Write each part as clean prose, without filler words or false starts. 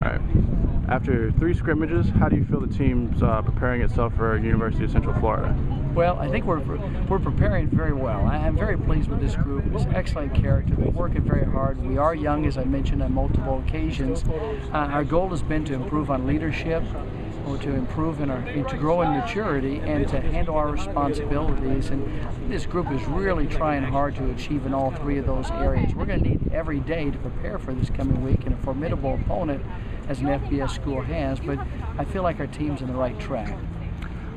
All right. After 3 scrimmages, how do you feel the team's preparing itself for University of Central Florida? Well, I think we're preparing very well. I'm very pleased with this group. It's excellent character. They're working very hard. We are young, as I mentioned on multiple occasions. Our goal has been to improve on leadership, or to improve to grow in maturity, and to handle our responsibilities. And this group is really trying hard to achieve in all three of those areas. We're going to need every day to prepare for this coming week and a formidable opponent as an FBS school has, but I feel like our team's on the right track.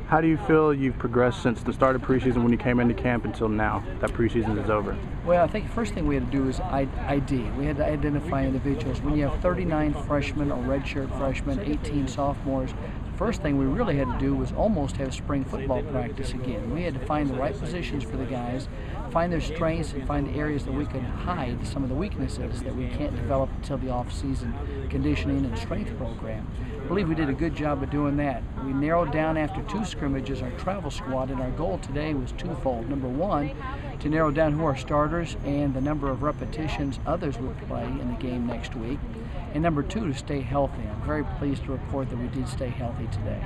How do you feel you've progressed since the start of preseason when you came into camp until now that preseason is over? Well, I think the first thing we had to do is ID. We had to identify individuals. When you have 39 freshmen or redshirt freshmen, 18 sophomores, the first thing we really had to do was almost have spring football practice again. We had to find the right positions for the guys, find their strengths, and find the areas that we could hide some of the weaknesses that we can't develop until the off-season conditioning and strength program. I believe we did a good job of doing that. We narrowed down after 2 scrimmages our travel squad, and our goal today was twofold. Number one, to narrow down who our starters and the number of repetitions others would play in the game next week. And number two, to stay healthy. I'm very pleased to report that we did stay healthy today.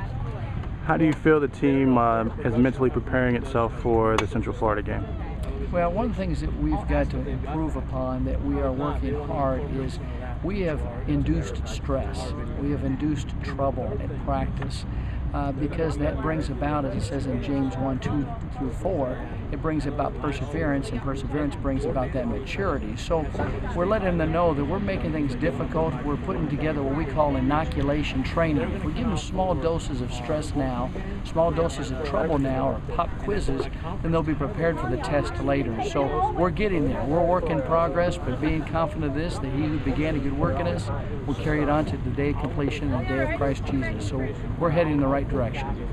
How do you feel the team is mentally preparing itself for the Central Florida game? Well, one of the things that we've got to improve upon, that we are working hard, is we have induced stress. We have induced trouble at practice because that brings about, as it says in James 1:2-4, it brings about perseverance, and perseverance brings about that maturity. So we're letting them know that we're making things difficult. We're putting together what we call inoculation training. If we give them small doses of stress now, small doses of trouble now, or pop quizzes, then they'll be prepared for the test later. So we're getting there. We're work in progress, but being confident of this, that he who began a good work in us will carry it on to the day of completion and the day of Christ Jesus. So we're heading in the right direction.